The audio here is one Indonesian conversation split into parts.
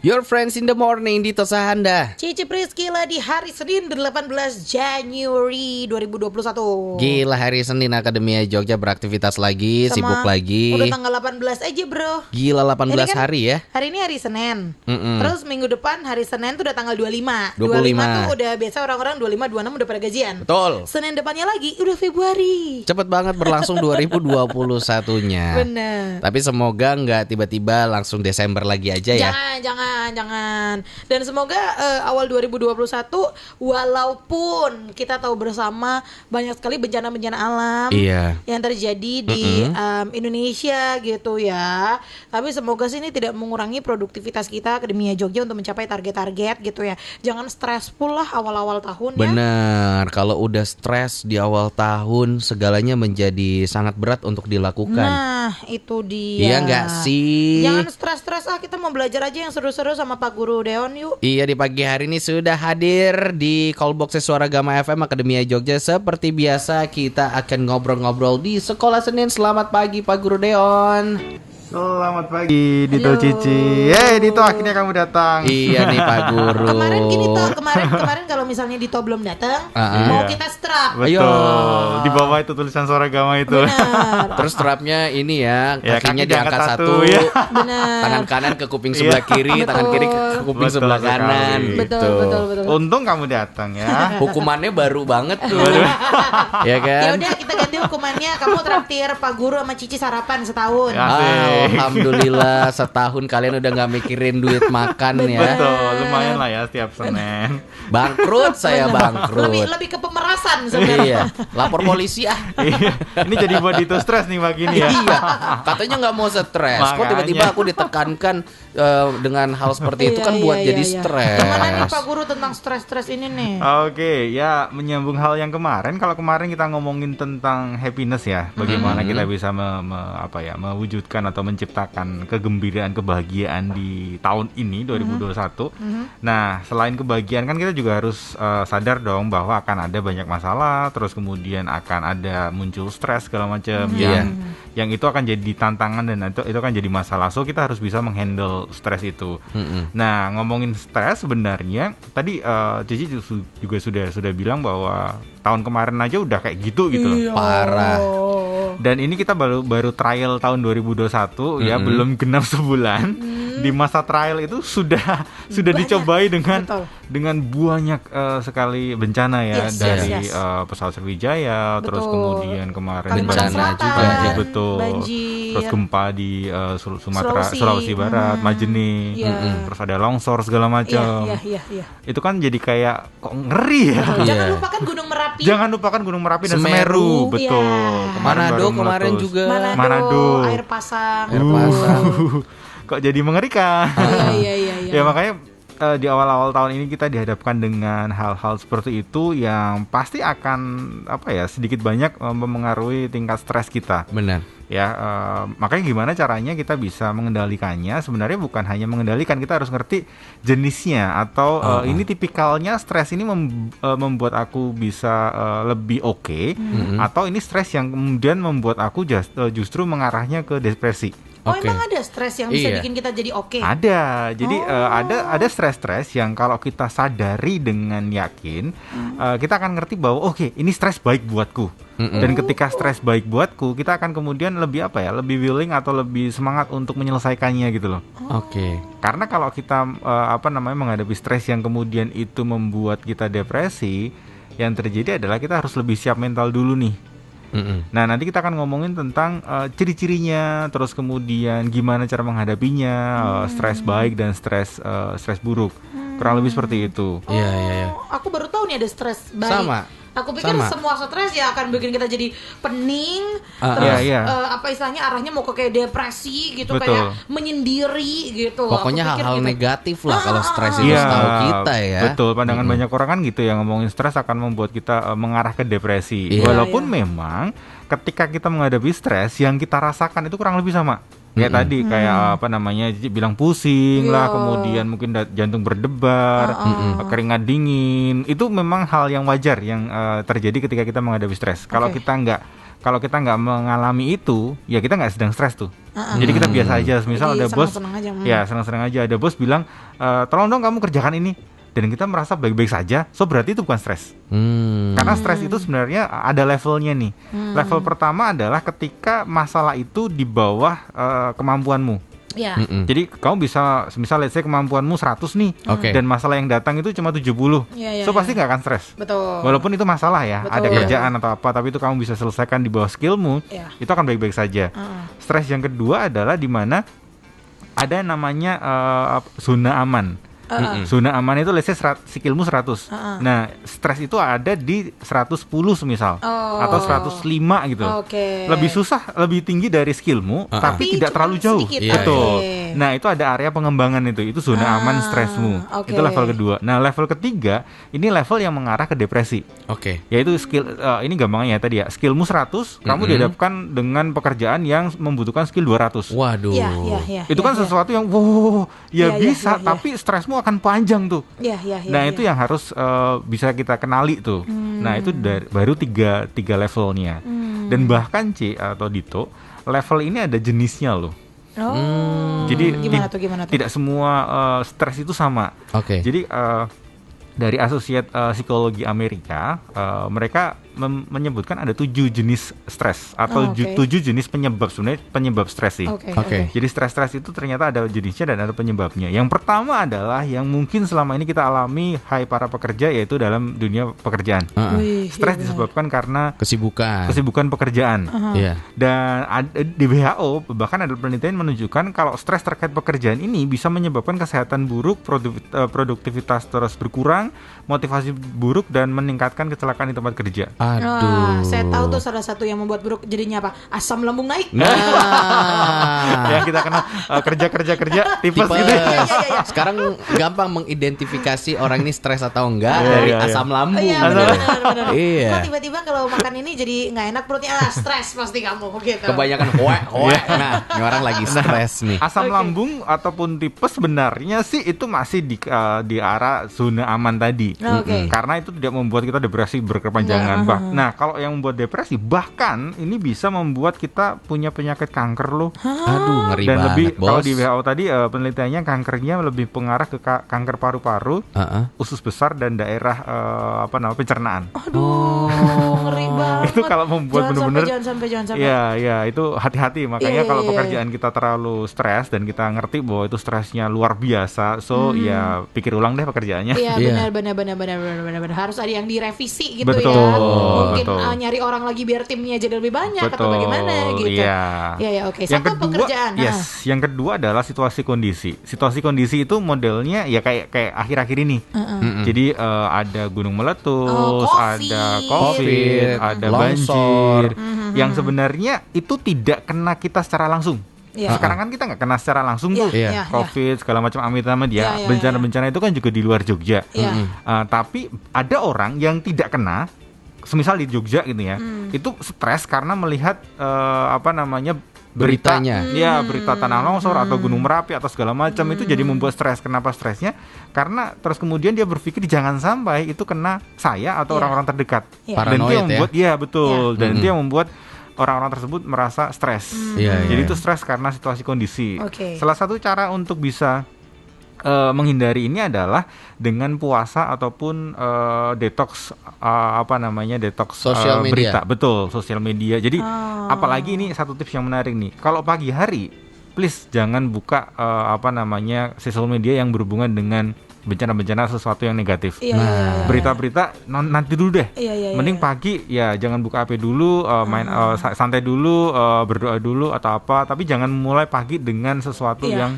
Your friends in the morning di Tosahanda. Cici Priscila di hari Senin 18 Januari 2021. Gila, hari Senin Akademia Jogja beraktivitas lagi, sibuk lagi. Udah tanggal 18 aja bro. Gila, 18 Ini kan hari ya. Hari ini hari Senin. Terus minggu depan hari Senin tuh udah tanggal 25. 25 tuh udah biasa orang-orang 25, 26 udah pada gajian. Betul. Senin depannya lagi udah Februari. Cepet banget berlangsung 2021-nya. Bener. Tapi semoga nggak tiba-tiba langsung Desember lagi aja ya. Jangan. Dan semoga awal 2021 walaupun kita tahu bersama banyak sekali bencana-bencana alam yang terjadi di Indonesia gitu ya. Tapi semoga sih ini tidak mengurangi produktivitas kita Akademia Jogja untuk mencapai target-target gitu ya. Jangan stressful lah awal-awal tahun ya. Bener, kalau udah stres di awal tahun segalanya menjadi sangat berat untuk dilakukan. Nah, itu dia. Iya nggak sih? Jangan stres-stres kita mau belajar aja yang seru-seru sama Pak Guru Deon yuk. Iya, di pagi hari ini sudah hadir di Callbox Suara Gama FM Akademia Jogja. Seperti biasa kita akan ngobrol-ngobrol di Sekolah Senin. Selamat pagi Pak Guru Deon. Selamat pagi Dito Cici. Dito akhirnya kamu datang. Iya nih Pak Guru. Kemarin gini toh, kemarin kalau misalnya Dito belum datang, mau kita strap. Betul. Di bawah itu tulisan Suara Gama itu. Benar. Terus strapnya ini ya, kakinya kaki diangkat diangkat satu, ya. Benar. tangan kanan ke kuping sebelah kiri, tangan kiri ke kuping Betul sebelah sekali. kanan. Betul. Untung kamu datang ya. Hukumannya baru banget tuh. Ya kan? Ya udah kita ganti hukumannya, kamu traktir Pak Guru sama Cici sarapan setahun. Asik. Alhamdulillah setahun kalian udah nggak mikirin duit makan ya. Betul, lumayan lah ya setiap Senin. Bangkrut saya bangkrut. Lebih ke pemerasan sebenarnya. Iya, lapor polisi ah. Iya. Ini jadi buat Dito stres nih pagi ini ya. Iya, katanya nggak mau stres. Kok Makanya. tiba-tiba aku ditekankan dengan hal seperti itu kan buat jadi stres. Gimana nih Pak Guru tentang stres-stres ini nih? Oke, ya menyambung hal yang kemarin. Kalau kemarin kita ngomongin tentang happiness ya, bagaimana kita bisa mewujudkan atau menciptakan kegembiraan, kebahagiaan di tahun ini 2021. Nah, selain kebahagiaan kan kita juga harus sadar dong bahwa akan ada banyak masalah, terus kemudian akan ada muncul stres segala macam yang itu akan jadi tantangan dan itu akan jadi masalah. So kita harus bisa menghandle stres itu. Nah, ngomongin stres sebenarnya tadi Cici juga sudah bilang bahwa tahun kemarin aja udah kayak gitu loh. Parah. Dan ini kita baru trial tahun 2021 ya, belum genap sebulan. Di masa trial itu sudah dicobai dengan banyak sekali bencana ya, dari pesawat Sriwijaya, terus kemudian kemarin bencana juga banjir, betul. Banjir. Terus gempa di Sulawesi Barat, Majene, terus ada longsor segala macam. Iya. Itu kan jadi kayak kok ngeri ya. Jangan lupakan Gunung Merapi. Jangan lupakan Gunung Merapi dan Semeru. Semeru, betul. Iya. Manado baru kemarin meletus. juga. Manado. Air pasang. Kok jadi mengerikan. Iya. Ya makanya di awal-awal tahun ini kita dihadapkan dengan hal-hal seperti itu yang pasti akan sedikit banyak mempengaruhi tingkat stres kita. Benar. Ya, makanya gimana caranya kita bisa mengendalikannya? Sebenarnya bukan hanya mengendalikan, kita harus ngerti jenisnya atau ini tipikalnya stres ini membuat aku bisa lebih oke, atau ini stres yang kemudian membuat aku justru mengarahnya ke depresi. Emang ada stres yang bisa bikin kita jadi oke? Ada. Jadi ada stres-stres yang kalau kita sadari dengan yakin, kita akan ngerti bahwa ini stres baik buatku. Dan ketika stres baik buatku, kita akan kemudian lebih lebih willing atau lebih semangat untuk menyelesaikannya gitu loh. Oke. Karena kalau kita menghadapi stres yang kemudian itu membuat kita depresi, yang terjadi adalah kita harus lebih siap mental dulu nih. Nah, nanti kita akan ngomongin tentang ciri-cirinya, terus kemudian gimana cara menghadapinya, stres baik dan stres buruk. Kurang lebih seperti itu. Iya. Aku baru tahu nih ada stres baik. Sama. Aku pikir semua stres ya akan bikin kita jadi pening, istilahnya arahnya mau ke kayak depresi gitu, Betul. kayak menyendiri gitu. Pokoknya hal-hal gitu. negatif lah kalau stres itu setahu kita ya. Betul, pandangan banyak orang kan gitu ya, ngomongin stres akan membuat kita mengarah ke depresi. Walaupun memang ketika kita menghadapi stres, yang kita rasakan itu kurang lebih sama. Kayak tadi, kayak bilang pusing lah, kemudian mungkin jantung berdebar, keringat dingin. Itu memang hal yang wajar yang terjadi ketika kita menghadapi stres. Kalau kita Kalau kita nggak mengalami itu, ya kita nggak sedang stres tuh. Jadi kita biasa aja. Misal ada bos, ya senang-senang aja. Ada bos bilang, tolong dong kamu kerjakan ini, dan kita merasa baik-baik saja. So berarti itu bukan stres. Karena stres itu sebenarnya ada levelnya nih. Level pertama adalah ketika masalah itu di bawah kemampuanmu. Ya. Jadi kamu bisa, misal let's say kemampuanmu 100 nih, dan masalah yang datang itu cuma 70, so pasti nggak akan stres. Betul. Walaupun itu masalah ya, ada kerjaan atau apa, tapi itu kamu bisa selesaikan di bawah skillmu, itu akan baik-baik saja. Stres yang kedua adalah di mana ada namanya zona aman. Zona aman itu let's say skillmu 100. Nah, stres itu ada di 110 semisal, atau 105 gitu. Lebih susah, lebih tinggi dari skillmu, tapi tidak terlalu jauh. Betul. Nah, itu ada area pengembangan itu zona aman stresmu. Itu level kedua. Nah, level ketiga ini level yang mengarah ke depresi. Yaitu skill, ini gampangnya ya tadi ya, skillmu 100, kamu dihadapkan dengan pekerjaan yang membutuhkan skill 200. Waduh. Itu kan sesuatu yang bisa, tapi stresmu akan panjang tuh. Nah, itu yang harus bisa kita kenali tuh. Nah, itu baru tiga levelnya. Dan bahkan atau Dito, level ini ada jenisnya loh. Jadi gimana tuh? Tidak semua stres itu sama. Jadi dari Asosiat Psikologi Amerika, mereka menyebutkan ada 7 jenis stres atau 7 jenis penyebab stres sih. Jadi stres itu ternyata ada jenisnya dan ada penyebabnya. Yang pertama adalah yang mungkin selama ini kita alami, hai para pekerja, yaitu dalam dunia pekerjaan. Stres disebabkan karena kesibukan pekerjaan. Dan di WHO bahkan ada penelitian menunjukkan kalau stres terkait pekerjaan ini bisa menyebabkan kesehatan buruk, produktivitas terus berkurang, motivasi buruk, dan meningkatkan kecelakaan di tempat kerja. Saya tahu tuh salah satu yang membuat buruk jadinya apa? Asam lambung naik. Ya, kita kenal kerja tipes gitu. Sekarang gampang mengidentifikasi orang ini stres atau enggak dari asam lambung. Benar. Tiba-tiba kalau makan ini jadi nggak enak perutnya, stres pasti kamu gitu. Kebanyakan hoek. Nah, ini orang lagi stres nih. Asam lambung ataupun tipes sebenarnya sih itu masih di arah zona aman tadi. Karena itu tidak membuat kita depresi berkepanjangan. Nah, kalau yang membuat depresi, bahkan ini bisa membuat kita punya penyakit kanker loh. Aduh, ngeri dan banget, lebih, bos. kalau di WHO tadi penelitiannya kankernya lebih pengarah ke kanker paru-paru, usus besar, dan daerah pencernaan. Aduh, ngeri banget. Itu kalau membuat benar-benar, jangan sampai. Ya, itu hati-hati. Makanya kalau pekerjaan kita terlalu stres dan kita ngerti bahwa itu stresnya luar biasa, ya pikir ulang deh pekerjaannya. Iya, benar. Harus ada yang direvisi gitu. Betul. Ya. Mungkin nyari orang lagi biar timnya jadi lebih banyak. Atau bagaimana gitu. Iya, oke. Satu pekerjaan. Yang kedua adalah situasi kondisi. Situasi kondisi itu modelnya ya kayak akhir-akhir ini. Jadi ada gunung meletus, ada COVID, ada banjir, yang sebenarnya itu tidak kena kita secara langsung. Sekarang kan kita nggak kena secara langsung tuh, COVID segala macam, amit-amit ya. Bencana-bencana itu kan juga di luar Jogja. Tapi ada orang yang tidak kena, semisal di Jogja gitu ya, itu stres karena melihat beritanya, berita tanah longsor atau gunung Merapi atau segala macam, itu jadi membuat stres. Kenapa stresnya? Karena terus kemudian dia berpikir jangan sampai itu kena saya atau orang-orang terdekat. Dan itu yang membuat dan itu yang membuat orang-orang tersebut merasa stres. Jadi itu stres karena situasi kondisi. Salah satu cara untuk bisa menghindari ini adalah dengan puasa ataupun detox sosial media. berita. Betul, sosial media. Jadi apalagi ini satu tips yang menarik nih. Kalau pagi hari, please jangan buka sosial media yang berhubungan dengan bencana-bencana, sesuatu yang negatif. Berita-berita nanti dulu deh. Mending pagi ya jangan buka HP dulu, santai dulu, berdoa dulu atau apa. Tapi jangan mulai pagi dengan sesuatu yang,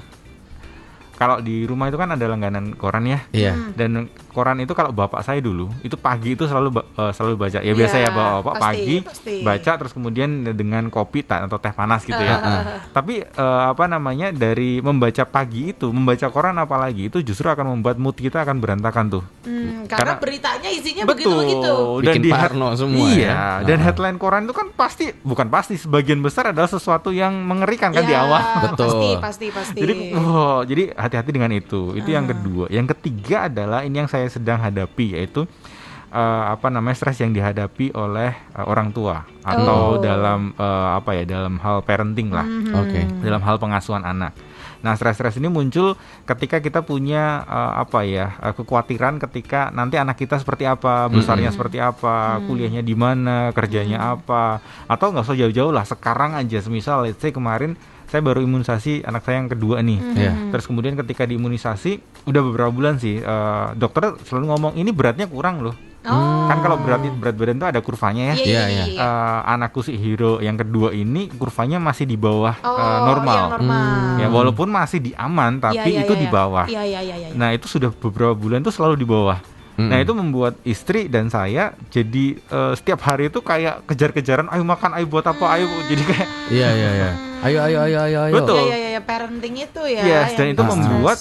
kalau di rumah itu kan ada langganan koran ya. Dan koran itu kalau bapak saya dulu itu pagi itu selalu baca. Ya biasa ya bapak pasti baca, terus kemudian dengan kopi atau teh panas gitu ya. Tapi dari membaca pagi itu, membaca koran apalagi, itu justru akan membuat mood kita akan berantakan tuh. Karena beritanya isinya begitu-begitu. Bikin parno semua. Dan headline koran itu kan sebagian besar adalah sesuatu yang mengerikan kan di awal. Betul. Pasti. Jadi hati-hati dengan itu. Itu yang kedua. Yang ketiga adalah ini yang saya sedang hadapi, yaitu stres yang dihadapi oleh orang tua atau dalam dalam hal parenting lah, dalam hal pengasuhan anak. Nah, stres-stres ini muncul ketika kita punya kekhawatiran ketika nanti anak kita seperti apa, besarnya seperti apa, kuliahnya di mana, kerjanya apa, atau nggak usah jauh-jauh lah, sekarang aja, semisal let's say kemarin saya baru imunisasi anak saya yang kedua nih. Terus kemudian ketika diimunisasi udah beberapa bulan sih, dokter selalu ngomong ini beratnya kurang loh. Kan kalau berat badan itu ada kurvanya ya. Anakku si Hiro yang kedua ini kurvanya masih di bawah normal. Ya walaupun masih di aman tapi itu di bawah. Nah itu sudah beberapa bulan tuh selalu di bawah. Nah itu membuat istri dan saya jadi setiap hari itu kayak kejar-kejaran, ayo makan, ayo buat apa, ayo, jadi kayak ayo. Betul. Iya, parenting itu ya. Yes, dan itu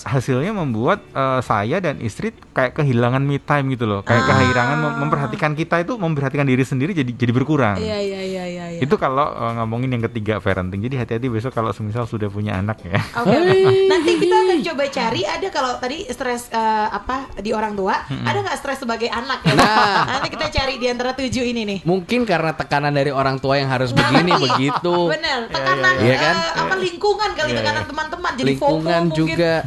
hasilnya membuat saya dan istri kayak kehilangan me time gitu loh. Kayak kehilangan memperhatikan kita itu, memperhatikan diri sendiri jadi berkurang. Iya. Itu kalau ngomongin yang ketiga parenting. Jadi hati-hati besok kalau semisal sudah punya anak ya. Oke. Nanti kita akan coba cari ada kalau tadi stres di orang tua, ada nggak stres sebagai anak ya? Nanti kita cari di antara 7 ini nih. Mungkin karena tekanan dari orang tua yang harus begini begitu. Bener, tekanan kan? Lingkungan kali, tekanan teman-teman jadi lingkungan FOMO juga.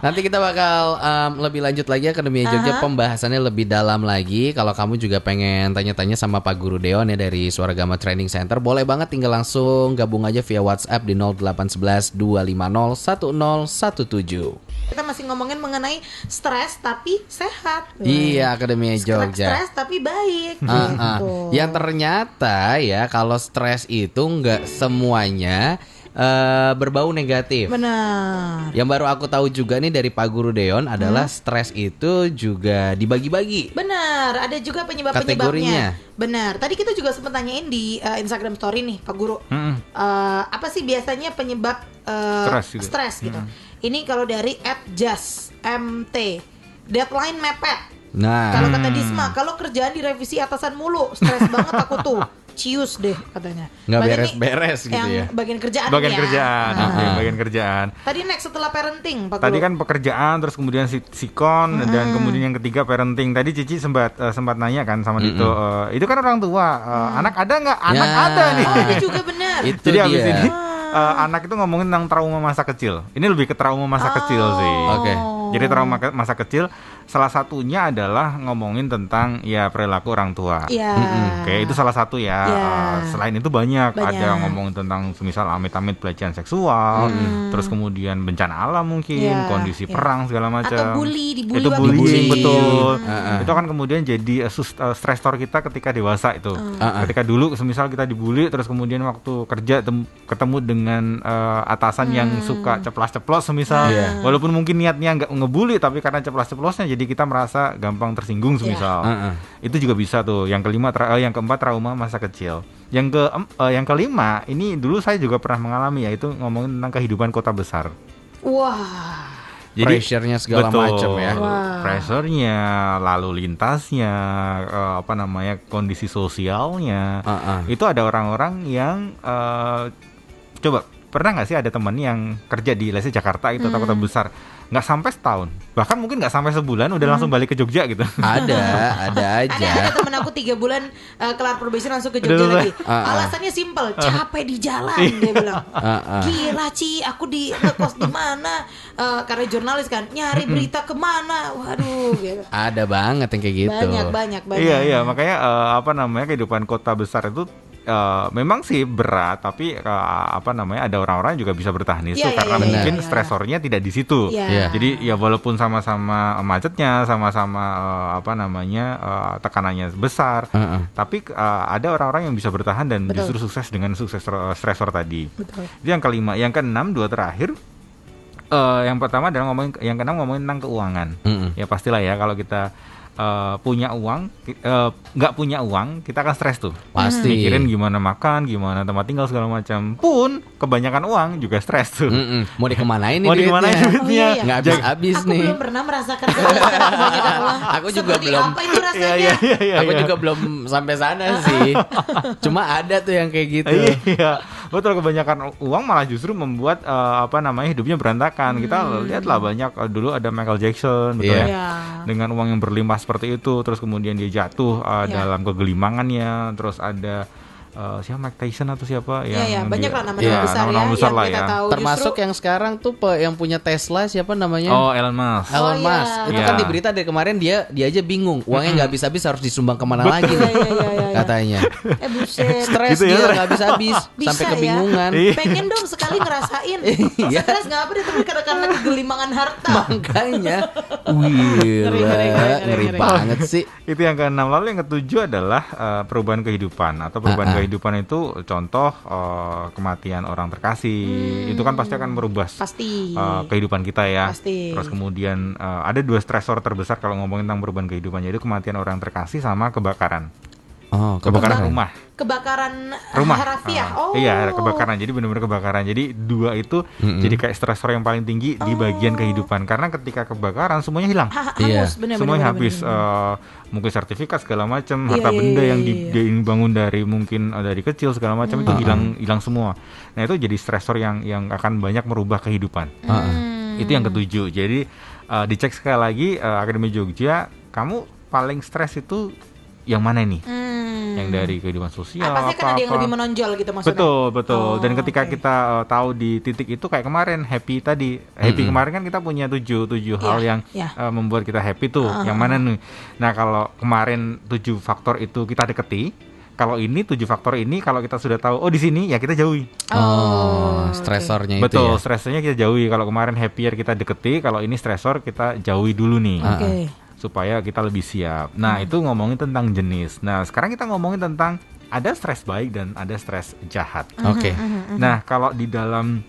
Nanti kita bakal lebih lanjut lagi Akademia Jogja, pembahasannya lebih dalam lagi. Kalau kamu juga pengen tanya-tanya sama Pak Guru Deon ya dari Suaragama Training Center, boleh banget tinggal langsung gabung aja via WhatsApp di 0811 250 1017. Kita masih ngomongin mengenai stres tapi sehat. Iya, Akademia Jogja. Stres tapi baik. Gitu. Yang ternyata ya kalau stres itu nggak semuanya berbau negatif. Benar. Yang baru aku tahu juga nih dari Pak Guru Deon adalah stres itu juga dibagi-bagi. Benar, ada juga penyebabnya. Benar. Tadi kita juga sempat tanyain di Instagram Story nih, Pak Guru. Apa sih biasanya penyebab stres gitu? Ini kalau dari @just_mt, deadline mepet. Nah, kalau kata Disma, kalau kerjaan direvisi atasan mulu, stres banget aku tuh. Cius deh katanya. Nggak beres-beres gitu ya. Bagian kerjaan. Bagian kerjaan. Tadi next setelah parenting, Pak Guru. Tadi kan pekerjaan, terus kemudian sikon, dan kemudian yang ketiga parenting. Tadi Cici sempat nanya kan sama Dito, itu kan orang tua, anak ada nggak? Anak ada nih. Itu juga benar. Jadi habis ini anak itu ngomongin tentang trauma masa kecil. Ini lebih ke trauma masa kecil sih. Oke. Jadi trauma masa kecil salah satunya adalah ngomongin tentang ya perilaku orang tua. Oke, itu salah satu ya. Selain itu banyak. Ada ngomongin tentang misal amit-amit pelecehan seksual, terus kemudian bencana alam mungkin, kondisi perang segala macam. Atau bully, itu bullying, betul. Itu kan kemudian jadi stressor kita ketika dewasa itu. Ketika dulu semisal kita dibully, terus kemudian waktu kerja ketemu dengan atasan yang suka ceplas-ceplos semisal, walaupun mungkin niatnya nggak ngebully, tapi karena ceplas-ceplosnya jadi kita merasa gampang tersinggung semisal. Itu juga bisa tuh. Yang keempat trauma masa kecil. Yang kelima ini dulu saya juga pernah mengalami, yaitu ngomongin tentang kehidupan kota besar. Wah. Jadi pressure-nya segala macam ya. Pressure-nya, lalu lintasnya, kondisi sosialnya. Itu ada orang-orang yang coba pernah nggak sih ada teman yang kerja di Jakarta itu atau kota besar, nggak sampai setahun, bahkan mungkin nggak sampai sebulan udah langsung balik ke Jogja gitu. Ada aja. Ada temen aku 3 bulan kelar probation langsung ke Jogja lagi. Alasannya simpel, capek di jalan dia bilang. Gila Ci, aku di ngekos di mana? Karena jurnalis kan, nyari berita kemana? Waduh, gitu. Ada banget yang kayak gitu. Banyak. Iya, makanya kehidupan kota besar itu memang sih berat, tapi ada orang-orang yang juga bisa bertahan itu karena mungkin stresornya tidak di situ. Jadi ya walaupun sama-sama macetnya, sama-sama tekanannya besar, tapi ada orang-orang yang bisa bertahan dan justru sukses dengan stresor tadi. Betul. Itu yang kelima. Yang keenam, 2 terakhir. Yang pertama adalah ngomongin tentang keuangan. Ya pastilah ya kalau kita punya uang, nggak punya uang, kita akan stres tuh. Pasti. Mikirin gimana makan, gimana tempat tinggal segala macam. Pun kebanyakan uang juga stres tuh. Mau dikemanain nih duitnya? Nggak habis nih. Aku belum pernah merasakan kebanyakan uang. Aku juga Seperti belum. apa itu rasanya? Aku juga belum sampai sana sih. Cuma ada tuh yang kayak gitu. Iya. Betul, kebanyakan uang malah justru membuat hidupnya berantakan. Kita lihatlah banyak dulu ada Michael Jackson, betul ya. Dengan uang yang berlimpah seperti itu, terus kemudian dia jatuh dalam kegelimangannya, terus ada siapa Mike Tyson atau siapa yang banyak lah nama-nama besar nama besar lah kita tahu. Termasuk yang sekarang tuh yang punya Tesla siapa namanya? Elon Musk. Elon Musk. Itu kan di berita dari kemarin dia aja bingung, uangnya nggak habis-habis harus disumbang kemana lagi nih, katanya. Buset. Stres gitu dia ya. nggak habis-habis sampai kebingungan. Pengen dong sekali ngerasain. Stres nggak apa deh, tapi karena kegelimangan harta. Makanya, ngeri banget sih. Itu yang ke-6. Lalu yang ke-7 adalah perubahan kehidupan atau perubahan kehidupan itu contoh kematian orang terkasih. Itu kan pasti akan merubah kehidupan kita ya. Pasti. Terus kemudian ada 2 stresor terbesar kalau ngomongin tentang perubahan kehidupan, yaitu kematian orang terkasih sama kebakaran. Kebakaran rumah. Kebakaran rumah. Harafiah. Iya, kebakaran. Jadi benar-benar kebakaran. Jadi 2 itu jadi kayak stresor yang paling tinggi di bagian kehidupan. Karena ketika kebakaran semuanya hilang. Semuanya habis. Mungkin sertifikat segala macam, harta benda yang dibangun dari kecil segala macam itu hilang semua. Nah, itu jadi stresor yang akan banyak merubah kehidupan. Itu yang ke-7. Jadi dicek sekali lagi Akademi Jogja, kamu paling stres itu yang mana nih? Yang dari kehidupan sosial pasti kan ada yang lebih menonjol gitu maksudnya. Betul. Dan ketika kita tahu di titik itu kayak kemarin happy tadi. Happy kemarin kan kita punya 7 hal yang membuat kita happy tuh. Yang mana nih? Nah, kalau kemarin 7 faktor itu kita deketi, kalau ini 7 faktor ini kalau kita sudah tahu di sini ya kita jauhi. Stresornya itu. Betul, stresornya kita jauhi. Kalau kemarin happier kita deketi, kalau ini stresor kita jauhi dulu nih. Supaya kita lebih siap. Nah, itu ngomongin tentang jenis. Nah, sekarang kita ngomongin tentang ada stres baik dan ada stres jahat. Nah, kalau di dalam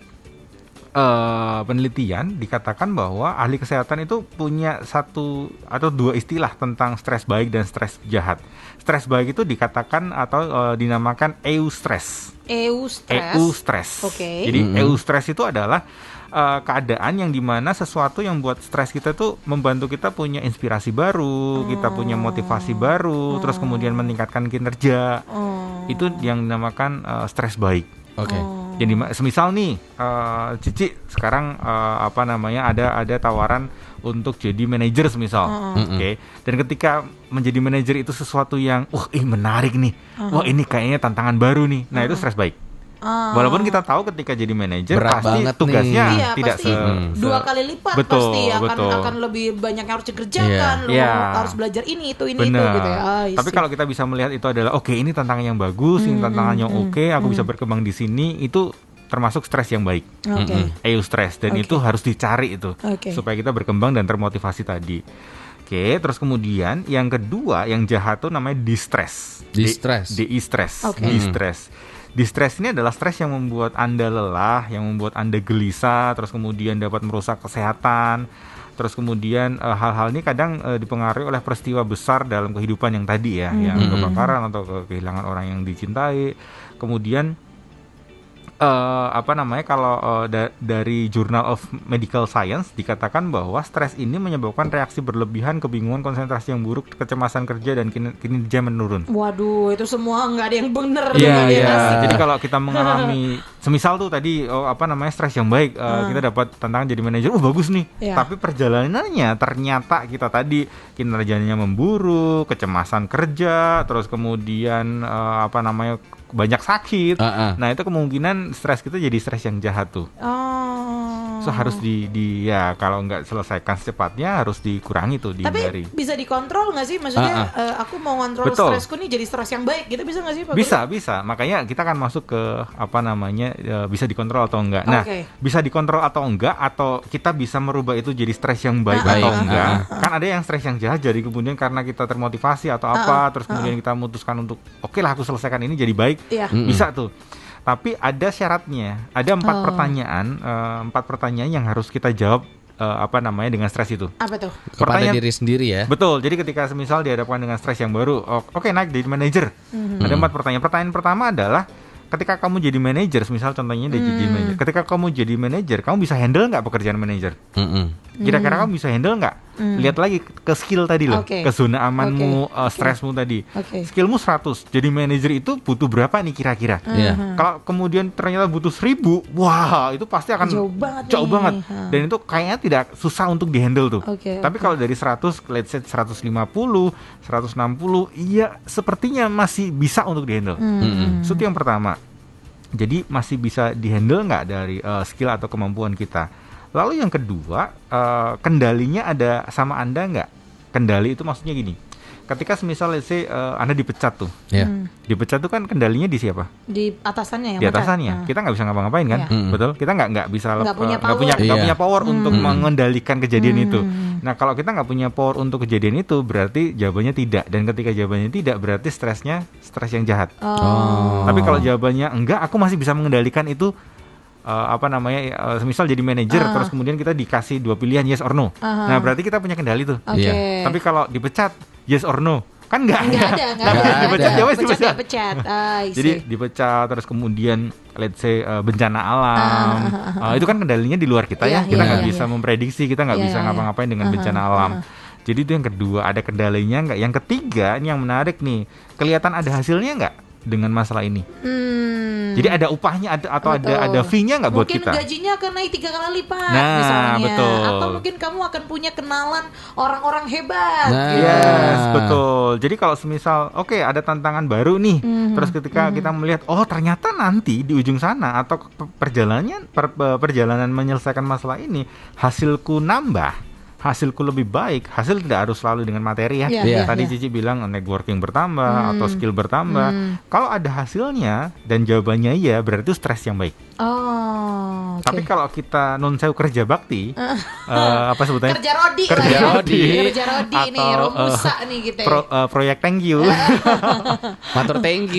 penelitian dikatakan bahwa ahli kesehatan itu punya 1 atau 2 istilah tentang stres baik dan stres jahat. Stres baik itu dikatakan atau dinamakan eustress. Eustress. Jadi eustress itu adalah keadaan yang dimana sesuatu yang buat stres kita tuh membantu kita punya inspirasi baru, kita punya motivasi baru, terus kemudian meningkatkan kinerja. Itu yang dinamakan stres baik. Jadi semisal nih Cici sekarang ada tawaran untuk jadi manajer semisal. Dan ketika menjadi manajer itu sesuatu yang menarik nih. Wah, ini kayaknya tantangan baru nih. Nah, itu stres baik. Walaupun kita tahu ketika jadi manajer pasti tugasnya tidak pasti 2 kali lipat, pasti akan lebih banyak yang harus dikerjakan, harus belajar ini itu gitu ya. Tapi kalau kita bisa melihat itu adalah ini tantangan yang bagus, ini tantangan yang aku bisa berkembang di sini, itu termasuk stres yang baik. Eustress, dan itu harus dicari itu supaya kita berkembang dan termotivasi tadi. Terus kemudian yang kedua yang jahat tuh namanya distress. Distress. Distress ini adalah stres yang membuat Anda lelah, yang membuat Anda gelisah, terus kemudian dapat merusak kesehatan. Terus kemudian hal-hal ini kadang dipengaruhi oleh peristiwa besar dalam kehidupan yang tadi ya, yang kebakaran atau kehilangan orang yang dicintai. Kemudian kalau dari Journal of Medical Science dikatakan bahwa stres ini menyebabkan reaksi berlebihan, kebingungan, konsentrasi yang buruk, kecemasan kerja, dan kinerja menurun. Waduh, itu semua nggak ada yang benar. Jadi kalau kita mengalami semisal tuh tadi stres yang baik, kita dapat tantangan jadi manajer, bagus nih. Tapi perjalanannya ternyata kita tadi kinerjanya memburuk, kecemasan kerja, terus kemudian banyak sakit. Nah, itu kemungkinan stres kita jadi stres yang jahat tuh. So harus kalau nggak selesaikan secepatnya harus dikurangi tuh, dihindari. Tapi bisa dikontrol nggak sih? Maksudnya aku mau ngontrol stresku nih jadi stres yang baik gitu, bisa nggak sih Pak? Bisa. Makanya kita akan masuk ke bisa dikontrol atau enggak. Nah, bisa dikontrol atau enggak, atau kita bisa merubah itu jadi stres yang baik atau enggak. Kan ada yang stres yang jahat jadi kemudian karena kita termotivasi atau terus kemudian kita memutuskan untuk aku selesaikan ini jadi baik. Bisa tuh. Tapi ada syaratnya. Ada 4 pertanyaan yang harus kita jawab dengan stres itu. Apa tuh? Kepada diri sendiri ya. Betul. Jadi ketika semisal dihadapkan dengan stres yang baru, naik jadi manajer. Ada 4 pertanyaan. Pertanyaan pertama adalah ketika kamu jadi manajer, misal contohnya jadi manajer. Ketika kamu jadi manajer, kamu bisa handle nggak pekerjaan manajer? Kira-kira kamu bisa handle nggak? Lihat lagi ke skill tadi loh, ke zona amanmu, stresmu tadi. Skillmu 100, jadi manajer itu butuh berapa nih kira-kira? Kalau kemudian ternyata butuh 1000, wah itu pasti akan jauh banget. Dan itu kayaknya tidak susah untuk dihandle tuh. Tapi kalau dari 100, let's say 150, 160, iya sepertinya masih bisa untuk dihandle. Itu yang pertama. Jadi masih bisa dihandle nggak dari skill atau kemampuan kita? Lalu yang kedua, kendalinya ada sama Anda nggak? Kendali itu maksudnya gini, ketika semisal let's say Anda dipecat tuh, dipecat tuh kan kendalinya di siapa? Di atasannya yang di atasannya. Kita nggak bisa ngapa-ngapain kan, betul? Kita nggak bisa nggak punya power untuk mengendalikan kejadian itu. Nah kalau kita nggak punya power untuk kejadian itu, berarti jawabannya tidak. Dan ketika jawabannya tidak, berarti stresnya stres yang jahat. Tapi kalau jawabannya enggak, aku masih bisa mengendalikan itu. Misal jadi manajer, terus kemudian kita dikasih 2 pilihan yes or no. Nah berarti kita punya kendali tuh. Tapi kalau dipecat yes or no, kan nggak ada. Dipecat. Jadi dipecat, terus kemudian let's say bencana alam, itu kan kendalinya di luar kita ya. Kita nggak bisa memprediksi, kita nggak bisa ngapa-ngapain dengan bencana alam. Jadi itu yang kedua, ada kendalinya nggak. Yang ketiga, ini yang menarik nih, kelihatan ada hasilnya nggak dengan masalah ini. Jadi ada upahnya atau ada fee-nya nggak buat kita? Mungkin gajinya akan naik 3 kali lipat misalnya. Betul. Atau mungkin kamu akan punya kenalan orang-orang hebat. Yes, betul. Jadi kalau semisal ada tantangan baru nih, terus ketika kita melihat ternyata nanti di ujung sana atau perjalanan menyelesaikan masalah ini hasilku nambah, hasilku lebih baik. Hasil tidak harus selalu dengan materi ya. Tadi Cici bilang networking bertambah atau skill bertambah. Kalau ada hasilnya dan jawabannya iya, berarti itu stres yang baik. Tapi kalau kita non-sewu kerja bakti, apa sebutannya? Kerja rodi atau nih, Romusa nih gitu. Proyek thank you. Matur thank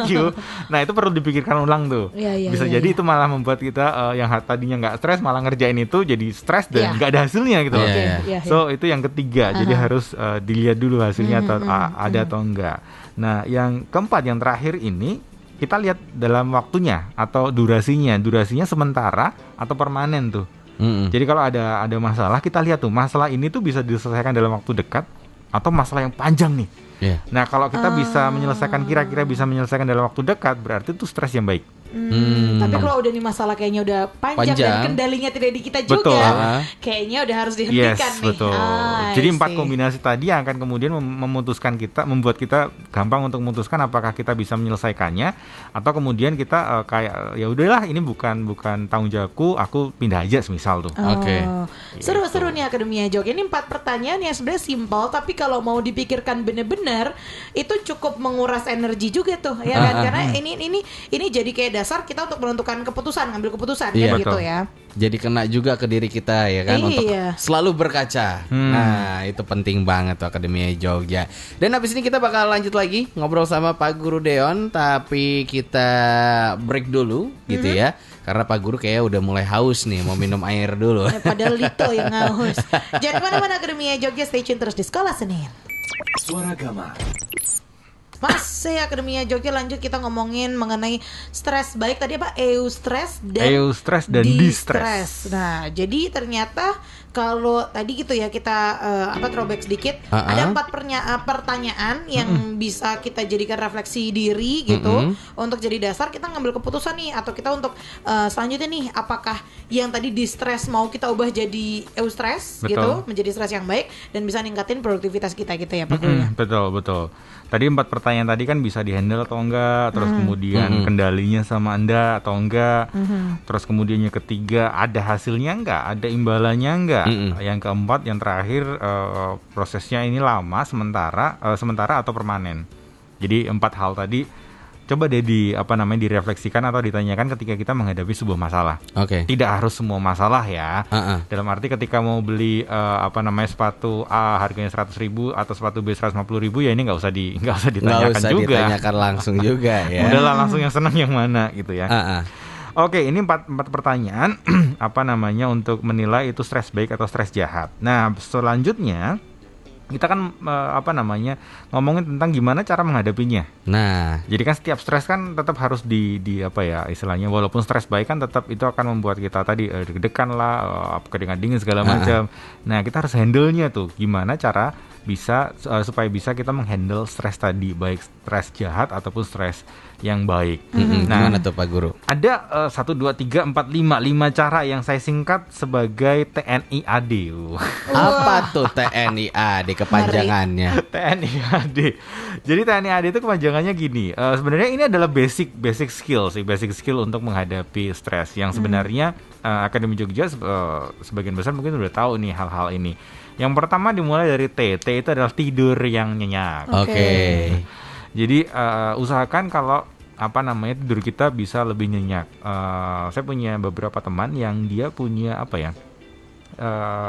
you. Nah itu perlu dipikirkan ulang tuh. Bisa jadi itu malah membuat kita yang tadinya nggak stres malah ngerjain itu jadi stres dan nggak ada hasilnya gitu. So itu yang ketiga. Jadi harus dilihat dulu hasilnya atau ada atau enggak. Nah yang keempat, yang terakhir ini kita lihat dalam waktunya atau durasinya sementara atau permanen tuh. Jadi kalau ada masalah, kita lihat tuh masalah ini tuh bisa diselesaikan dalam waktu dekat atau masalah yang panjang nih. Nah kalau kita bisa menyelesaikan, kira-kira bisa menyelesaikan dalam waktu dekat, berarti itu stres yang baik. Tapi kalau udah nih masalah kayaknya udah panjang dan kendalinya tidak di kita juga, kayaknya udah harus dihentikan nih. Betul. Jadi 4 kombinasi tadi yang akan kemudian membuat kita gampang untuk memutuskan apakah kita bisa menyelesaikannya atau kemudian kita kayak ya udahlah ini bukan tanggung jawabku, aku pindah aja semisal tuh. Seru-seru nih Akademia Jogja. Ini 4 pertanyaan yang sebenarnya simpel, tapi kalau mau dipikirkan bener-bener itu cukup menguras energi juga tuh ya kan, karena ini jadi kayak dasar kita untuk menentukan ngambil keputusan kan gitu ya. Jadi kena juga ke diri kita ya kan, untuk selalu berkaca. Nah itu penting banget tuh Akademia Jogja. Dan habis ini kita bakal lanjut lagi ngobrol sama Pak Guru Deon, tapi kita break dulu gitu ya, karena Pak Guru kayaknya udah mulai haus nih, mau minum air dulu. Padahal Lito yang haus. Jangan kemana-mana, Akademia Jogja, stay tune terus di Sekolah Senin. Suara Gama. Masih Akademia Jogja, lanjut kita ngomongin mengenai stres. Baik tadi apa? Eustress dan distress. Nah, jadi ternyata kalau tadi gitu ya kita throwback sedikit, ada 4 pertanyaan yang bisa kita jadikan refleksi diri gitu, untuk jadi dasar kita ngambil keputusan nih, atau kita untuk selanjutnya nih, apakah yang tadi distress mau kita ubah jadi eustress gitu, menjadi stres yang baik dan bisa ningkatin produktivitas kita gitu ya Pak Guru ya. Betul. Tadi 4 pertanyaan tadi kan bisa dihandle atau enggak, terus kemudian kendalinya sama Anda atau enggak, terus kemudian yang ketiga ada hasilnya enggak, ada imbalannya enggak, yang keempat, yang terakhir prosesnya ini lama, sementara atau permanen. Jadi 4 hal tadi coba deh direfleksikan atau ditanyakan ketika kita menghadapi sebuah masalah. Tidak harus semua masalah ya. Dalam arti ketika mau beli sepatu A harganya 100.000 atau sepatu B 150.000, ya ini nggak usah ditanyakan juga. Ditanyakan langsung juga ya. Udahlah, langsung yang senang yang mana gitu ya. Ini 4 pertanyaan untuk menilai itu stres baik atau stres jahat. Nah selanjutnya kita kan ngomongin tentang gimana cara menghadapinya. Nah, jadi kan setiap stres kan tetap harus di apa ya istilahnya, walaupun stres baik kan tetap itu akan membuat kita tadi deg-degan lah, keringat dingin segala macam. Nah, kita harus handle-nya tuh gimana cara bisa supaya bisa kita menghandle stres tadi, baik stres jahat ataupun stres yang baik. Nah, gimana tuh Pak Guru? Ada 1, 2, 3, 4, 5 cara yang saya singkat sebagai TNI AD. Apa tuh TNI AD kepanjangannya? TNI AD. Jadi TNI AD itu kepanjangannya gini. Sebenarnya ini adalah basic skill untuk menghadapi stres yang sebenarnya Akademi Jogja sebagian besar mungkin udah tahu nih hal-hal ini. Yang pertama dimulai dari T. T itu adalah tidur yang nyenyak. Oke. Jadi usahakan kalau tidur kita bisa lebih nyenyak. Saya punya beberapa teman yang dia punya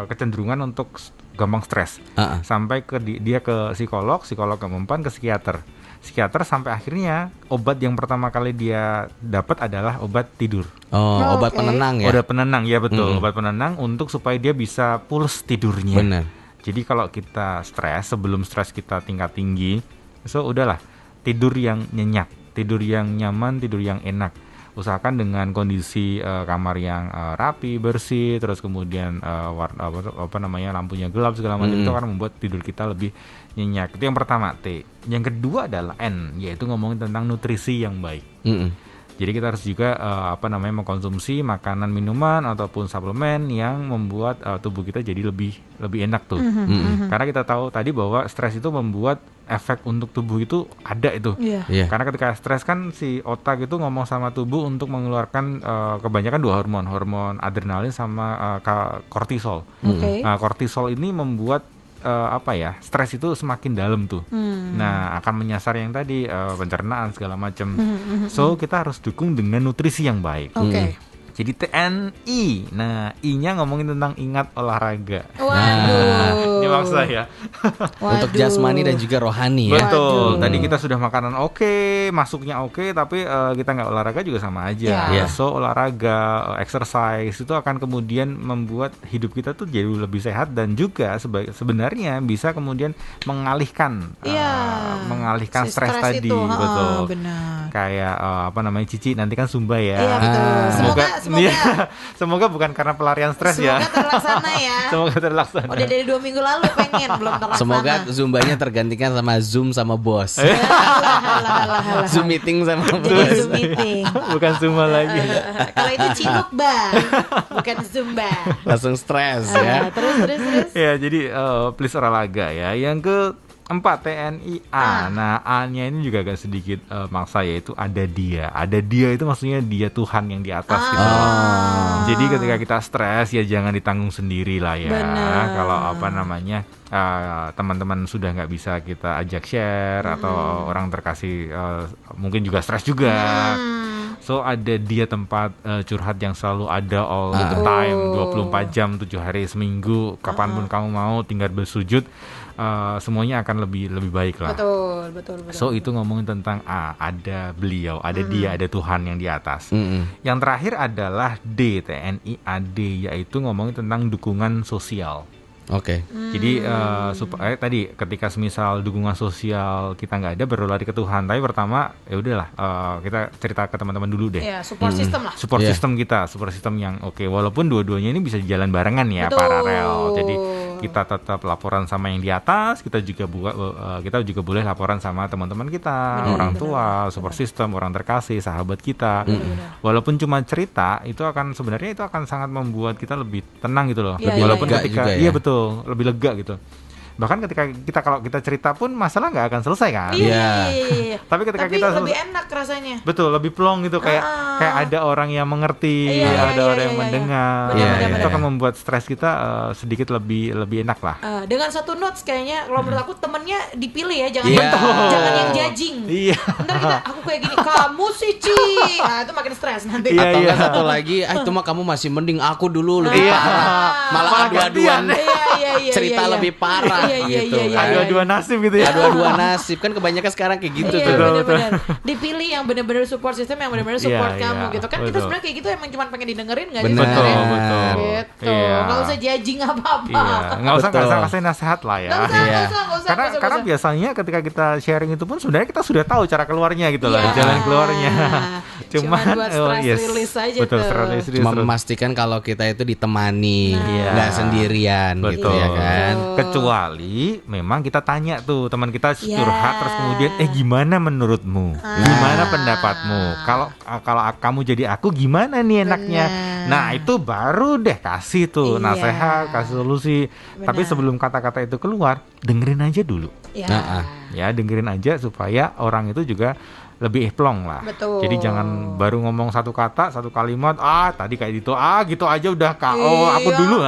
kecenderungan untuk gampang stres. Sampai dia ke psikolog mempan ke psikiater sampai akhirnya obat yang pertama kali dia dapat adalah obat tidur. Obat penenang ya. Obat penenang ya betul. Obat penenang untuk supaya dia bisa pules tidurnya. Benar. Jadi kalau kita stres, sebelum stres kita tingkat tinggi, udahlah tidur yang nyenyak, tidur yang nyaman, tidur yang enak. Usahakan dengan kondisi kamar yang rapi, bersih, terus kemudian lampunya gelap segala macam, itu akan membuat tidur kita lebih nyenyak. Itu yang pertama T. Yang kedua adalah N, yaitu ngomongin tentang nutrisi yang baik. Jadi kita harus juga mengkonsumsi makanan, minuman ataupun suplemen yang membuat tubuh kita jadi lebih enak tuh. Karena kita tahu tadi bahwa stres itu membuat efek untuk tubuh itu ada itu. Karena ketika stres kan si otak itu ngomong sama tubuh untuk mengeluarkan kebanyakan 2 hormon adrenalin sama kortisol. Nah, kortisol ini membuat stres itu semakin dalam tuh. Nah, akan menyasar yang tadi pencernaan segala macam. So kita harus dukung dengan nutrisi yang baik. Jadi TNI. Nah, I-nya ngomongin tentang ingat olahraga. Waduh. Ini maksa ya. Untuk jasmani dan juga rohani ya. Betul. Tadi kita sudah makanan masuknya tapi kita nggak olahraga juga sama aja. So olahraga, exercise itu akan kemudian membuat hidup kita tuh jadi lebih sehat dan juga sebenarnya bisa kemudian mengalihkan si stres tadi. Betul. Benar. Kayak Cici nanti kan Zumba ya. Iya, betul. Semoga bukan karena pelarian stres ya. Semoga terlaksana ya. Semoga terlaksana. Udah dari 2 minggu lalu pengen belum terlaksana. Semoga Zumbanya tergantikan sama Zoom sama bos. Zoom meeting sama bos. Zoom meeting. Bukan Zumba lagi. Kalau itu Cinuk Bang, bukan Zumba. Langsung stres ya. Terus. Ya, jadi please olahraga ya. Yang keempat TNI A. Nah, A-nya ini juga agak sedikit maksa, yaitu ada dia. Ada dia itu maksudnya dia Tuhan yang di atas gitu. Jadi ketika kita stres ya jangan ditanggung sendiri lah ya. Kalau teman-teman sudah nggak bisa kita ajak share atau orang terkasih mungkin juga stres juga. So ada dia tempat curhat yang selalu ada all the time, 24 jam, 7 hari seminggu, kapanpun kamu mau tinggal bersujud. Semuanya akan lebih baik lah. Betul. So itu ngomongin tentang ada beliau, ada dia, ada Tuhan yang di atas. Yang terakhir adalah D, TNI AD, yaitu ngomongin tentang dukungan sosial. Jadi tadi ketika semisal dukungan sosial kita nggak ada, baru lari ke Tuhan. Tapi pertama ya udahlah kita cerita ke teman-teman dulu deh. Support system lah. Support system yang walaupun dua-duanya ini bisa jalan barengan ya, paralel. Jadi kita tetap laporan sama yang di atas, kita juga boleh laporan sama teman-teman kita, orang tua, support system, orang terkasih, sahabat kita. Walaupun cuma cerita, itu akan sangat membuat kita lebih tenang gitu loh. Walaupun ketika betul, lebih lega gitu. Bahkan ketika kalau kita cerita pun masalah nggak akan selesai kan? Iya. Tapi ketika kita lebih enak rasanya. Betul, lebih plong gitu, kayak ada orang yang mengerti, ada orang yang mendengar. Itu akan membuat stres kita sedikit lebih enak lah. Dengan satu notes kayaknya kalau menurut aku temennya dipilih ya, jangan yang judging. Ntar aku kayak gini, kamu sih Ci. Nah, itu makin stres nanti. Atau satu lagi, itu mah kamu masih mending aku dulu lebih parah. Malah adu-aduan. cerita lebih parah gitu kan. Adu-adu nasib gitu ya. Adu-adu nasib kan kebanyakan sekarang kayak gitu tuh. Bener-bener. Dipilih yang bener-bener support system, yang bener-bener support kamu gitu kan. Kita sebenarnya kayak gitu emang cuma pengen didengerin nggak sih? Betul. Gitu. Nggak usah judging apa-apa. Nggak usah kasih nasihat lah ya. Nggak usah. Karena biasanya ketika kita sharing itu pun sebenarnya kita sudah tahu cara keluarnya gitu loh, jalan keluarnya. Cuma buat stress release aja betul, tuh. Cuma memastikan kalau kita itu ditemani, nggak sendirian gitu ya kan. Kecuali memang kita tanya tuh teman kita curhat terus kemudian gimana menurutmu? Gimana pendapatmu? Kalau kamu jadi aku gimana nih enaknya? Nah, itu baru deh kasih tuh nasihat, kasih solusi. Tapi sebelum kata-kata itu keluar, dengerin aja dulu. Ya, dengerin aja supaya orang itu juga lebih plong lah. Betul. Jadi jangan baru ngomong satu kata, satu kalimat, tadi kayak gitu, gitu aja udah KO, aku dulu.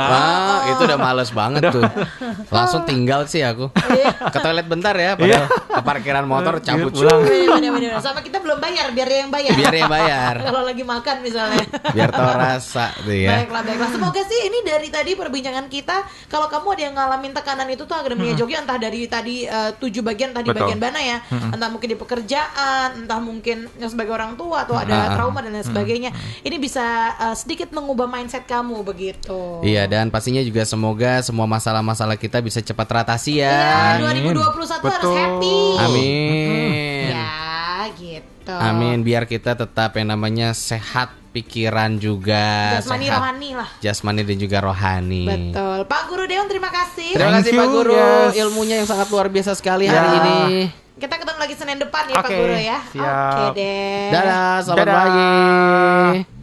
Itu udah males banget tuh. Langsung tinggal sih aku. Ke toilet bentar ya, padahal ke parkiran motor cabut pulang. Bener-bener. Sama kita belum bayar, biar dia yang bayar. Kalau lagi makan misalnya. Biar tau rasa tuh ya. Baiklah. Semoga sih ini dari tadi perbincangan kita, kalau kamu ada yang ngalamin tekanan itu tuh Akademia Jogja, entah dari tadi 7 bagian, entah di bagian mana ya, entah mungkin di pekerjaan, entah mungkin sebagai orang tua atau ada trauma dan lain sebagainya. Ini bisa sedikit mengubah mindset kamu begitu. Iya, dan pastinya juga semoga semua masalah-masalah kita bisa cepat teratasi ya. 2021 harus happy. Amin. Ya, gitu. Amin, biar kita tetap yang namanya sehat pikiran juga, jasmani sehat, rohani lah. Jasmani dan juga rohani. Betul. Pak Guru Deon, terima kasih. Terima kasih Pak Guru, ilmunya yang sangat luar biasa sekali hari ini. Kita ketemu lagi Senin depan ya Pak Guru ya. Siap. Oke deh. Dadah, selamat pagi.